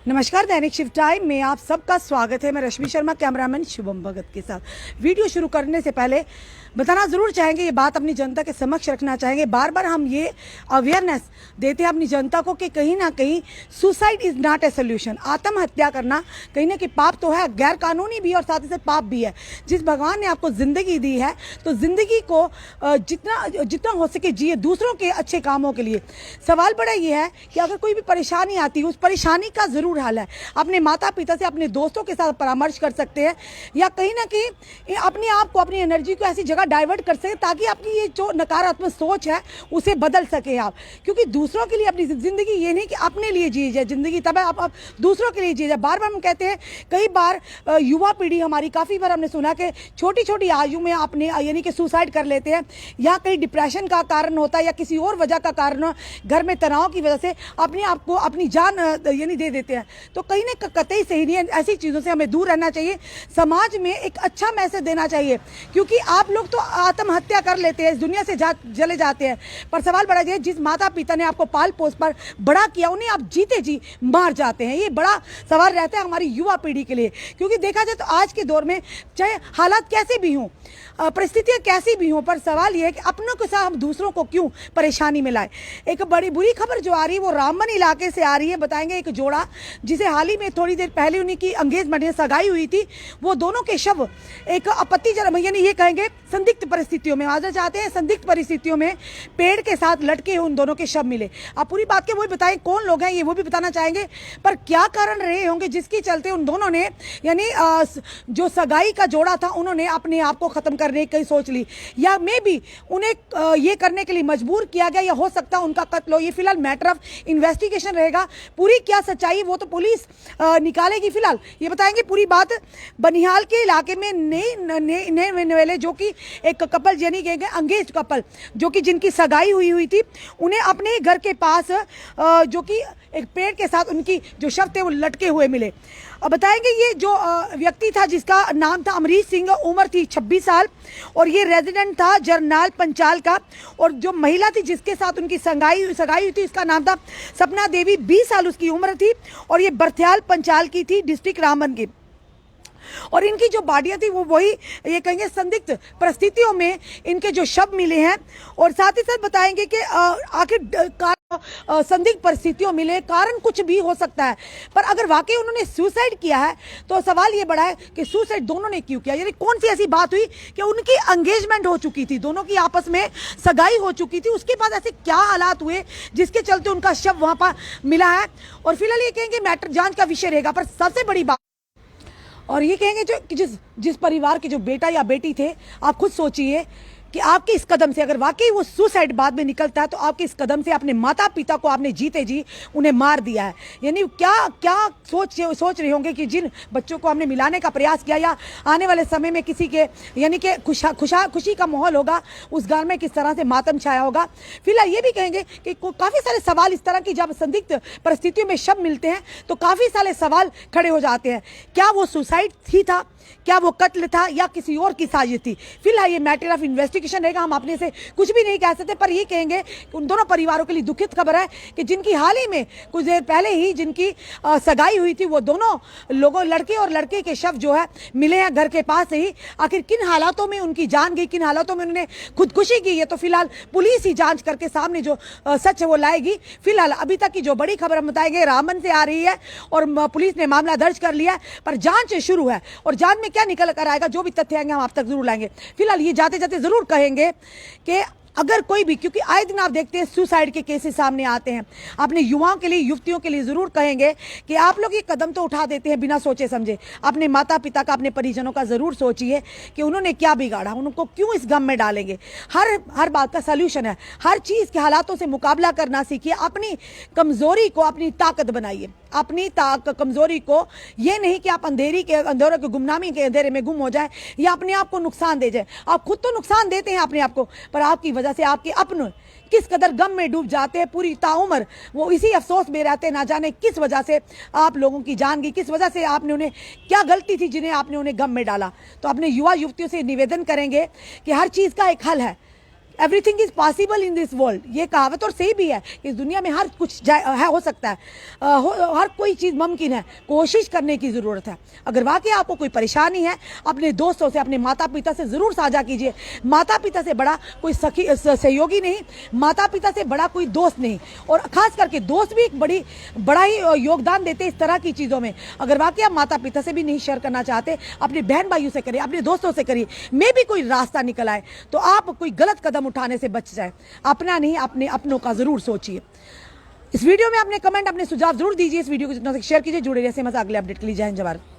नमस्कार, दैनिक शिव टाइम में आप सबका स्वागत है। मैं रश्मि शर्मा, कैमरामैन शुभम भगत के साथ। वीडियो शुरू करने से पहले बताना ज़रूर चाहेंगे, ये बात अपनी जनता के समक्ष रखना चाहेंगे। बार बार हम ये अवेयरनेस देते हैं अपनी जनता को कि कहीं ना कहीं suicide is not a solution. आत्महत्या करना कहीं ना कहीं पाप तो है, गैर कानूनी भी और साथ ही साथ पाप भी है। जिस भगवान ने आपको ज़िंदगी दी है तो ज़िंदगी को जितना हो सके जिए, दूसरों के अच्छे कामों के लिए। सवाल बड़ा ये है कि अगर कोई भी परेशानी आती है, उस परेशानी का ज़रूर हल है। अपने माता पिता से, अपने दोस्तों के साथ परामर्श कर सकते हैं, या कहीं ना कहीं अपने आप को, अपनी एनर्जी को ऐसी जगह डाइवर्ट कर सके ताकि आपकी ये जो नकारात्मक सोच है उसे बदल सके आप। क्योंकि दूसरों के लिए अपनी ज़िंदगी, ये नहीं कि अपने लिए जी जाए ज़िंदगी, तब है आप दूसरों के लिए जी जाए। बार बार हम कहते हैं, कई बार युवा पीढ़ी हमारी, काफ़ी बार हमने सुना कि छोटी छोटी आयु में अपने यानी कि सुसाइड कर लेते हैं, या कहीं डिप्रेशन का कारण होता है या किसी और वजह का कारण, घर में तनाव की वजह से अपने आप को, अपनी जान यानी दे देते हैं। तो कहीं ना कतई सही नहीं है। ऐसी चीज़ों से हमें दूर रहना चाहिए। समाज में एक अच्छा मैसेज देना चाहिए, क्योंकि आप लोग तो आत्महत्या कर लेते हैं, इस दुनिया से चले जाते हैं, पर सवाल बड़ा ये, जिस माता पिता ने आपको पाल पोस पर बड़ा किया, उन्हें आप जीते जी मार जाते हैं। ये बड़ा सवाल रहता है हमारी युवा पीढ़ी के लिए। क्योंकि देखा जाए तो आज के दौर में चाहे हालात कैसे भी हों, परिस्थितियाँ कैसी भी हों, पर सवाल ये है कि अपनों के साथ हम दूसरों को क्यों परेशानी में लाए। एक बड़ी बुरी खबर जो आ रही है वो रामबन इलाके से आ रही है। बताएंगे एक जोड़ा जिसे हाल ही में थोड़ी देर पहले उन्हीं की एंगेजमेंट में सगाई हुई थी, वो दोनों के शव एक आपत्तिजनक, यानी ये कहेंगे संदिग्ध परिस्थितियों में, आदर चाहते हैं संदिग्ध परिस्थितियों में पेड़ के साथ लटके उन दोनों के शव मिले। आप पूरी बात के वो भी बताएं कौन लोग हैं, ये वो भी बताना चाहेंगे, पर क्या कारण रहे होंगे जिसके चलते उन दोनों ने, यानी जो सगाई का जोड़ा था, उन्होंने अपने आप को खत्म करने की सोच ली, या मे भी उन्हें ये करने के लिए मजबूर किया गया, या हो सकता है उनका कत्ल हो। ये फिलहाल मैटर ऑफ इन्वेस्टिगेशन रहेगा। पूरी क्या सच्चाई वो तो पुलिस निकालेगी। फिलहाल ये बताएंगे पूरी बात। बनिहाल के इलाके में नए जो कि एक कपल, यानी कि अंगेज कपल, जो कि जिनकी सगाई हुई थी, उन्हें अपने घर के पास जो कि एक पेड़ के साथ उनकी जो शव थे वो लटके हुए मिले। अब बताएंगे ये जो व्यक्ति था, जिसका नाम था अमरीश सिंह, उम्र थी 26 साल, और ये रेजिडेंट था जरनाल पंचाल का। और जो महिला थी जिसके साथ उनकी सगाई हुई थी, इसका नाम था सपना देवी, 20 साल उसकी उम्र थी, और ये बरथ्याल पंचाल की थी, डिस्ट्रिक्ट रामबन की। और इनकी जो बॉडियाँ थी वो वही, ये कहेंगे संदिग्ध परिस्थितियों में इनके जो शव मिले हैं। और साथ ही साथ बताएंगे कि आखिर संदिग्ध परिस्थितियों मिले, कारण कुछ भी हो सकता है, पर अगर वाकई उन्होंने सुसाइड किया है तो सवाल ये बड़ा है कि सुसाइड दोनों ने क्यों किया। यानी कौन सी ऐसी बात हुई कि उनकी एंगेजमेंट हो चुकी थी, दोनों की आपस में सगाई हो चुकी थी, उसके बाद ऐसे क्या हालात हुए जिसके चलते उनका शव वहां पर मिला है। और फिलहाल ये कहेंगे मैटर जांच का विषय रहेगा। पर सबसे बड़ी बात, और ये कहेंगे जो कि जिस परिवार के जो बेटा या बेटी थे, आप खुद सोचिए कि आपके इस कदम से अगर वाकई वो सुसाइड बाद में निकलता है, तो आपके इस कदम से अपने माता पिता को आपने जीते जी उन्हें मार दिया है। यानी क्या क्या सोच रहे होंगे कि जिन बच्चों को हमने मिलाने का प्रयास किया, या आने वाले समय में किसी के यानी कि खुशी का माहौल होगा, उस घर में किस तरह से मातम छाया होगा। फिलहाल ये भी कहेंगे कि काफ़ी सारे सवाल इस तरह की, जब संदिग्ध परिस्थितियों में शव मिलते हैं तो काफ़ी सारे सवाल खड़े हो जाते हैं। क्या वो सुसाइड ही था, क्या वो कत्ल था, या किसी और की साजिश थी? फिलहाल ये मैटर ऑफ इन्वेस्टिगेशन रहेगा। हम अपने से कुछ भी नहीं कह सकते, पर ये कहेंगे कि उन दोनों परिवारों के लिए दुखित खबर है कि जिनकी हाल ही में कुछ देर पहले ही जिनकी सगाई हुई थी, वो दोनों लोगों, लड़के और लड़के के शव जो है मिले हैं घर के पास से ही। आखिर किन हालातों में उनकी जान गई, किन हालातों में उन्होंने खुदकुशी की, ये तो फिलहाल पुलिस ही जांच करके सामने जो सच है वो लाएगी। फिलहाल अभी तक की जो बड़ी खबर हम बताएंगे, रामबन से आ रही है और पुलिस ने मामला दर्ज कर लिया है, पर जांच शुरू है, और जांच में क्या निकल कर आएगा, जो भी तथ्य आएंगे हम आप तक जरूर लाएंगे। फिलहाल ये जाते जाते जरूर कहेंगे कि अगर कोई भी, क्योंकि आए दिन आप देखते हैं सुसाइड के केसेस सामने आते हैं, अपने युवाओं के लिए, युवतियों के लिए जरूर कहेंगे कि आप लोग ये कदम तो उठा देते हैं बिना सोचे समझे। अपने माता पिता का, अपने परिजनों का जरूर सोचिए कि उन्होंने क्या बिगाड़ा, उनको क्यों इस गम में डालेंगे। हर बात का सल्यूशन है। हर चीज़ के हालातों से मुकाबला करना सीखिए। अपनी कमजोरी को अपनी ताकत बनाइए, अपनी कमजोरी को, ये नहीं कि आप अंधेरों के गुमनामी के अंधेरे में गुम हो जाए, या अपने आप को नुकसान दे जाए। आप खुद तो नुकसान देते हैं अपने आप को, पर आपकी वजह से आपके अपने किस कदर गम में डूब जाते हैं, पूरी ताउम्र वो इसी अफसोस में रहते हैं, ना जाने किस वजह से आप लोगों की जान गई, किस वजह से आपने उन्हें, क्या गलती थी जिन्हें आपने उन्हें गम में डाला। तो अपने युवा युवतियों से निवेदन करेंगे कि हर चीज़ का एक हल है, everything is possible in this world, ये कहावत और सही भी है। इस दुनिया में हर कुछ है, हो सकता है, हर कोई चीज़ मुमकिन है, कोशिश करने की ज़रूरत है। अगर वाकई आपको कोई परेशानी है, अपने दोस्तों से, अपने माता पिता से ज़रूर साझा कीजिए। माता पिता से बड़ा कोई सहयोगी नहीं, माता पिता से बड़ा कोई दोस्त नहीं, और खास करके दोस्त भी एक बड़ा ही योगदान देते इस तरह की चीज़ों में। अगर वाकई आप माता पिता से भी नहीं शेयर करना चाहते, अपने बहन भाइयों से करिए, अपने दोस्तों से करिए। मे भी कोई रास्ता निकल आए तो आप कोई गलत कदम उठाने से बच जाए। अपना नहीं, अपने अपनों का जरूर सोचिए। इस वीडियो में अपने कमेंट, अपने सुझाव जरूर दीजिए। इस वीडियो को जितना शेयर कीजिए, जुड़े रहिए। मजा अगले अपडेट के लिए। जय हिंद, जय भारत।